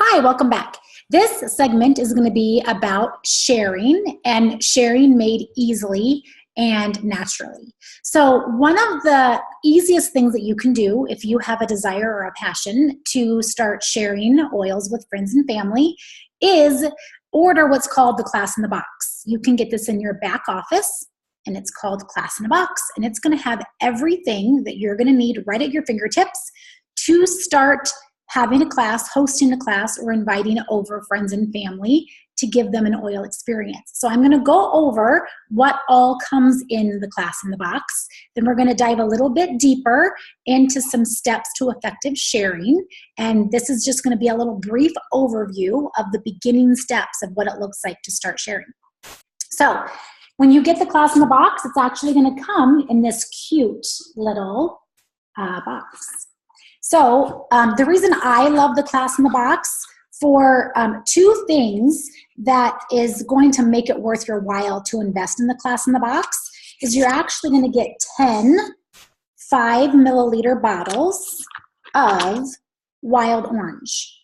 Hi, welcome back. This segment is going to be about sharing and sharing made easily and naturally. So one of the easiest things that you can do if you have a desire or a passion to start sharing oils with friends and family is order what's called the Class in the Box. You can get this in your back office, and it's called Class in a Box, and it's going to have everything that you're going to need right at your fingertips to start having a class, hosting a class, or inviting over friends and family to give them an oil experience. So I'm going to go over what all comes in the Class in the Box. Then we're going to dive a little bit deeper into some steps to effective sharing. And this is just going to be a little brief overview of the beginning steps of what it looks like to start sharing. So when you get the Class in the Box, it's actually going to come in this cute little box. So the reason I love the Class in the Box for two things that is going to make it worth your while to invest in the Class in the Box is you're actually going to get 10 5-milliliter bottles of wild orange.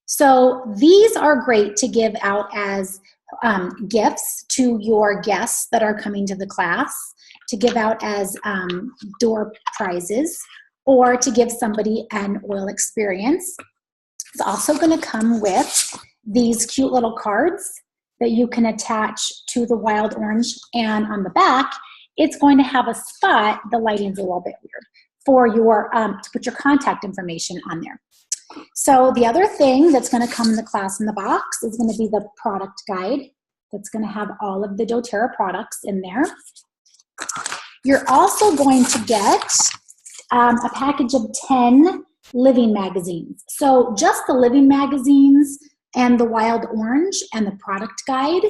So these are great to give out as gifts to your guests that are coming to the class, to give out as door prizes, or to give somebody an oil experience. It's also going to come with these cute little cards that you can attach to the wild orange, and on the back, it's going to have a spot, the lighting's a little bit weird, for your, to put your contact information on there. So the other thing that's going to come in the Class in the Box is going to be the product guide that's going to have all of the doTERRA products in there. You're also going to get a package of 10 living magazines. So just the living magazines and the wild orange and the product guide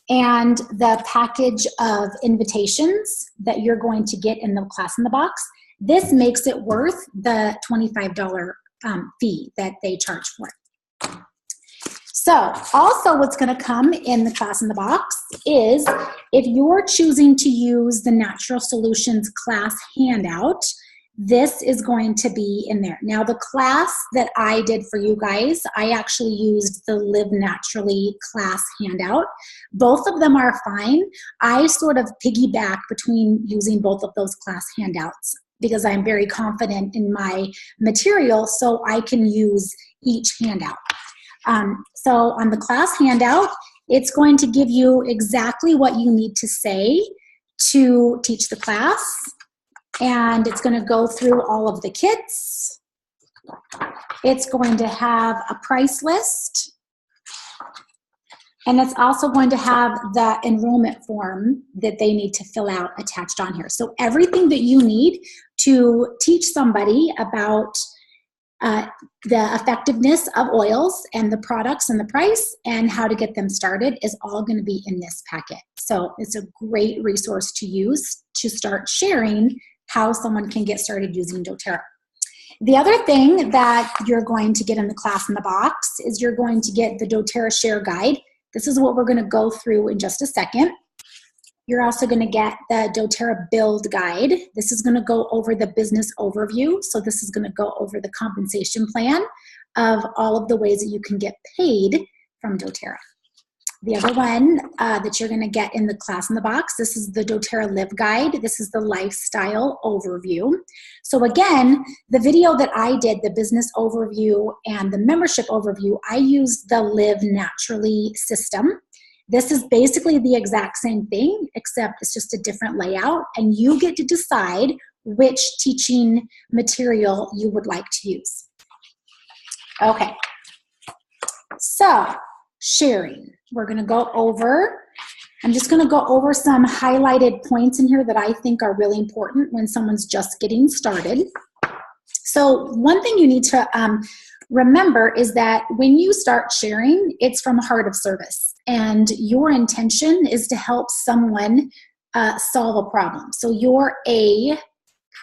and the package of invitations that you're going to get in the Class in the Box, this makes it worth the $25 fee that they charge for it. So also what's going to come in the Class in the Box is if you're choosing to use the Natural Solutions class handout, this is going to be in there. Now the class that I did for you guys, I actually used the Live Naturally class handout. Both of them are fine. I sort of piggyback between using both of those class handouts because I'm very confident in my material, so I can use each handout. So on the class handout, it's going to give you exactly what you need to say to teach the class. And it's going to go through all of the kits. It's going to have a price list. And it's also going to have the enrollment form that they need to fill out attached on here. So everything that you need to teach somebody about the effectiveness of oils and the products and the price and how to get them started is all going to be in this packet. So it's a great resource to use to start sharing how someone can get started using doTERRA. The other thing that you're going to get in the Class in the Box is you're going to get the doTERRA Share Guide. This is what we're going to go through in just a second. You're also going to get the doTERRA Build Guide. This is going to go over the business overview. So this is going to go over the compensation plan of all of the ways that you can get paid from doTERRA. The other one that you're going to get in the Class in the Box, this is the doTERRA Live Guide. This is the lifestyle overview. So again, the video that I did, the business overview and the membership overview, I used the Live Naturally system. This is basically the exact same thing, except it's just a different layout, and you get to decide which teaching material you would like to use. Okay, so sharing. We're going to go over, I'm just going to go over some highlighted points in here that I think are really important when someone's just getting started. So one thing you need to remember is that when you start sharing, it's from a heart of service, and your intention is to help someone solve a problem. So you're a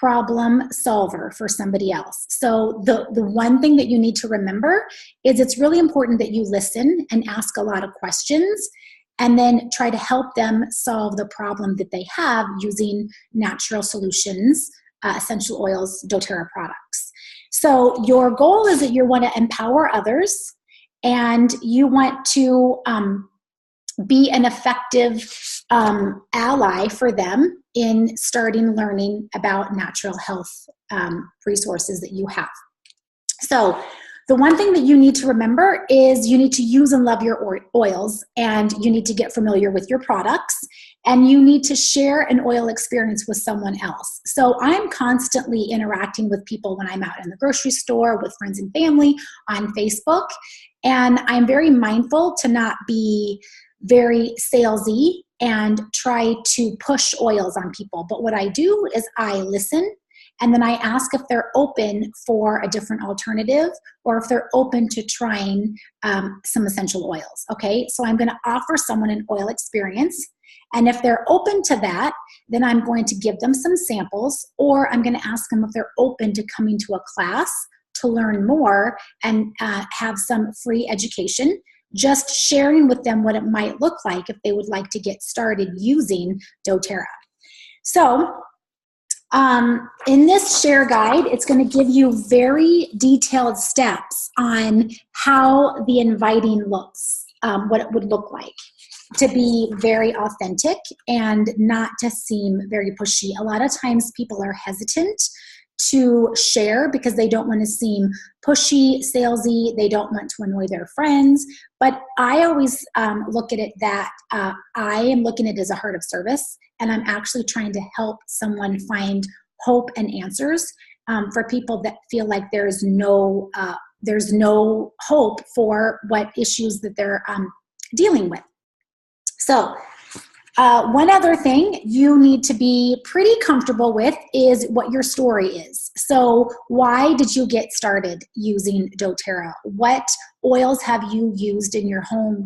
problem solver for somebody else. So the one thing that you need to remember is it's really important that you listen and ask a lot of questions and then try to help them solve the problem that they have using Natural Solutions, essential oils, doTERRA products. So your goal is that you want to empower others and you want to be an effective ally for them in starting learning about natural health resources that you have. So the one thing that you need to remember is you need to use and love your oils, and you need to get familiar with your products, and you need to share an oil experience with someone else. So I'm constantly interacting with people when I'm out in the grocery store, with friends and family, on Facebook, and I'm very mindful to not be very salesy and try to push oils on people. But what I do is I listen, and then I ask if they're open for a different alternative, or if they're open to trying some essential oils, okay? So I'm gonna offer someone an oil experience, and if they're open to that, then I'm going to give them some samples, or I'm gonna ask them if they're open to coming to a class to learn more and have some free education, just sharing with them what it might look like if they would like to get started using doTERRA. So, in this share guide, it's going to give you very detailed steps on how the inviting looks, what it would look like to be very authentic and not to seem very pushy. A lot of times people are hesitant to share because they don't want to seem pushy, salesy, they don't want to annoy their friends. But I always look at it that I am looking at it as a heart of service, and I'm actually trying to help someone find hope and answers for people that feel like there's no hope for what issues that they're dealing with. So one other thing you need to be pretty comfortable with is what your story is. So why did you get started using doTERRA? What oils have you used in your home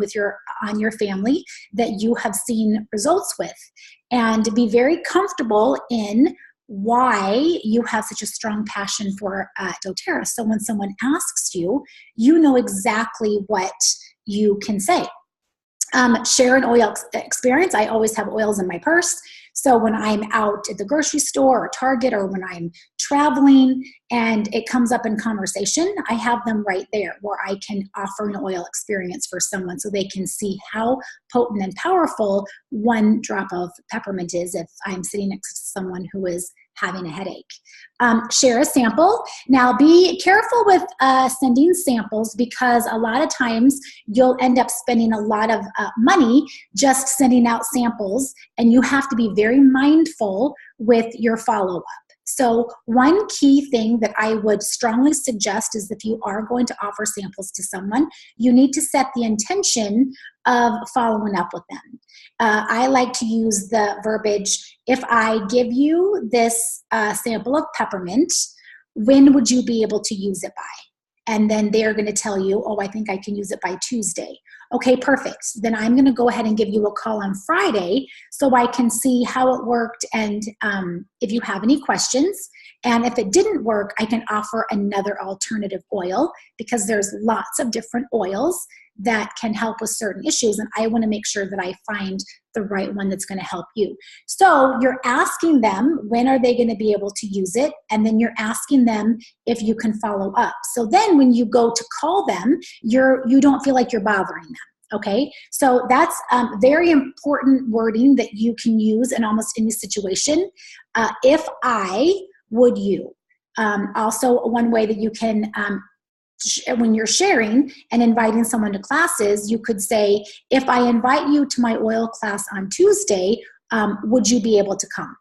on your family that you have seen results with? And be very comfortable in why you have such a strong passion for doTERRA. So when someone asks you, you know exactly what you can say. Share an oil experience. I always have oils in my purse. So when I'm out at the grocery store or Target, or when I'm traveling and it comes up in conversation, I have them right there where I can offer an oil experience for someone so they can see how potent and powerful one drop of peppermint is if I'm sitting next to someone who is having a headache. Share a sample. Now be careful with sending samples, because a lot of times you'll end up spending a lot of money just sending out samples, and you have to be very mindful with your follow-up. So one key thing that I would strongly suggest is if you are going to offer samples to someone, you need to set the intention of following up with them. I like to use the verbiage, if I give you this sample of peppermint, when would you be able to use it by? And then they're going to tell you, oh, I think I can use it by Tuesday. Okay, perfect. Then I'm going to go ahead and give you a call on Friday so I can see how it worked, and if you have any questions. And if it didn't work, I can offer another alternative oil, because there's lots of different oils that can help with certain issues, and I want to make sure that I find the right one that's going to help you. So you're asking them, when are they going to be able to use it? And then you're asking them if you can follow up. So then when you go to call them, you don't feel like you're bothering them. Okay, so that's very important wording that you can use in almost any situation. If I, would you? Also, one way that you can, when you're sharing and inviting someone to classes, you could say, if I invite you to my oil class on Tuesday, would you be able to come?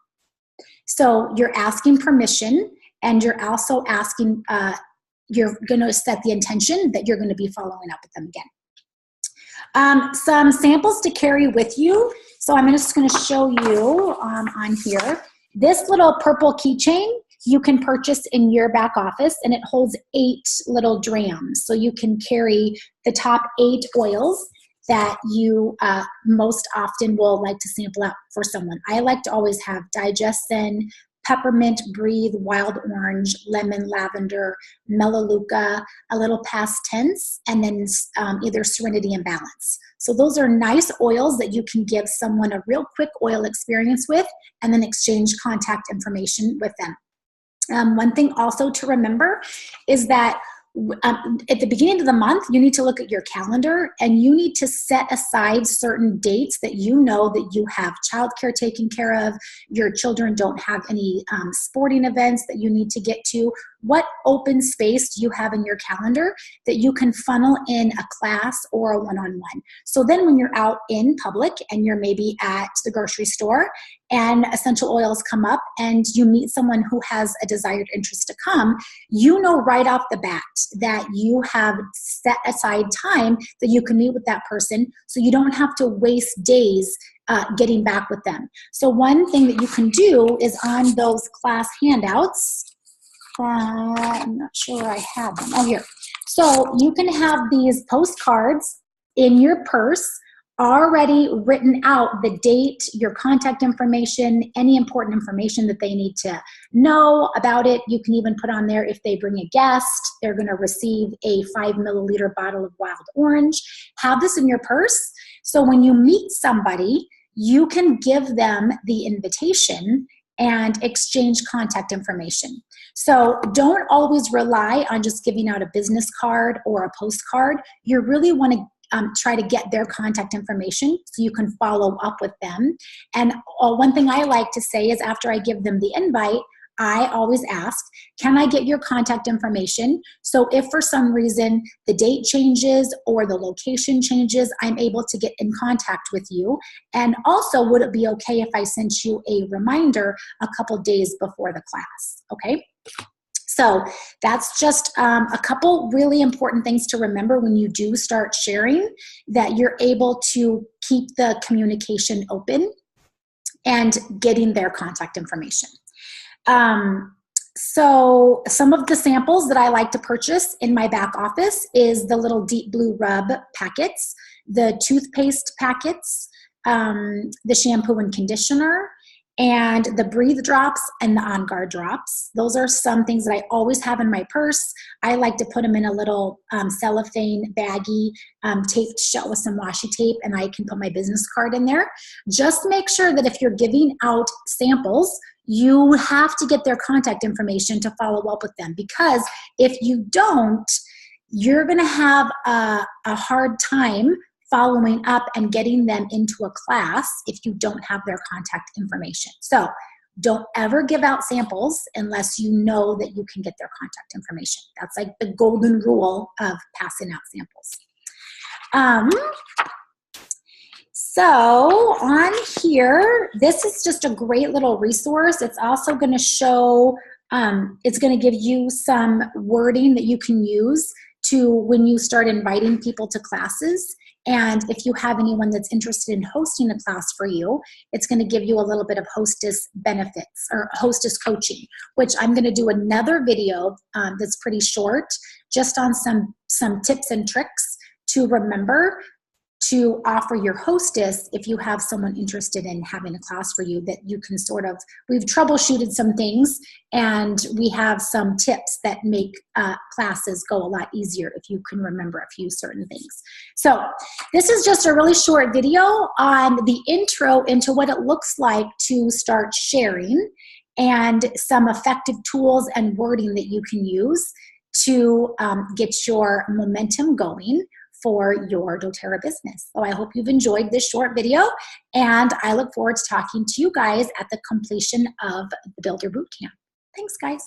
So you're asking permission, and you're also asking, you're going to set the intention that you're going to be following up with them again. Some samples to carry with you. So I'm just going to show you on here. This little purple keychain you can purchase in your back office, and it holds 8 little drams. So you can carry the top 8 oils that you most often will like to sample out for someone. I like to always have digestin, peppermint, breathe, wild orange, lemon, lavender, melaleuca, a little past tense, and then either serenity and balance. So those are nice oils that you can give someone a real quick oil experience with, and then exchange contact information with them. One thing also to remember is that at the beginning of the month, you need to look at your calendar and you need to set aside certain dates that you know that you have childcare taken care of, your children don't have any sporting events that you need to get to. What open space do you have in your calendar that you can funnel in a class or a one-on-one? So then when you're out in public and you're maybe at the grocery store and essential oils come up and you meet someone who has a desired interest to come, you know right off the bat that you have set aside time that you can meet with that person, so you don't have to waste days getting back with them. So one thing that you can do is on those class handouts, I'm not sure I have them. Oh, here. So you can have these postcards in your purse already written out, the date, your contact information, any important information that they need to know about it. You can even put on there, if they bring a guest, they're going to receive a 5 milliliter bottle of wild orange. Have this in your purse. So when you meet somebody, you can give them the invitation and exchange contact information. So don't always rely on just giving out a business card or a postcard. You really want to try to get their contact information so you can follow up with them. And one thing I like to say is, after I give them the invite, I always ask, can I get your contact information? So if for some reason the date changes or the location changes, I'm able to get in contact with you. And also, would it be okay if I sent you a reminder a couple days before the class? Okay. So that's just a couple really important things to remember when you do start sharing, that you're able to keep the communication open and getting their contact information. So some of the samples that I like to purchase in my back office is the little deep blue rub packets, the toothpaste packets, the shampoo and conditioner, and the Breathe drops and the On Guard drops. Those are some things that I always have in my purse. I like to put them in a little cellophane baggie, taped shut with some washi tape, and I can put my business card in there. Just make sure that if you're giving out samples, you have to get their contact information to follow up with them, because if you don't, you're going to have a hard time following up and getting them into a class if you don't have their contact information. So don't ever give out samples unless you know that you can get their contact information. That's like the golden rule of passing out samples. So on here, this is just a great little resource. It's also going to show, it's going to give you some wording that you can use to when you start inviting people to classes. And if you have anyone that's interested in hosting a class for you, it's going to give you a little bit of hostess benefits or hostess coaching, which I'm going to do another video that's pretty short, just on some tips and tricks to remember to offer your hostess if you have someone interested in having a class for you, that you can sort of, we've troubleshooted some things and we have some tips that make classes go a lot easier if you can remember a few certain things. So this is just a really short video on the intro into what it looks like to start sharing and some effective tools and wording that you can use to get your momentum going for your doTERRA business. So I hope you've enjoyed this short video, and I look forward to talking to you guys at the completion of the Builder Bootcamp. Thanks, guys.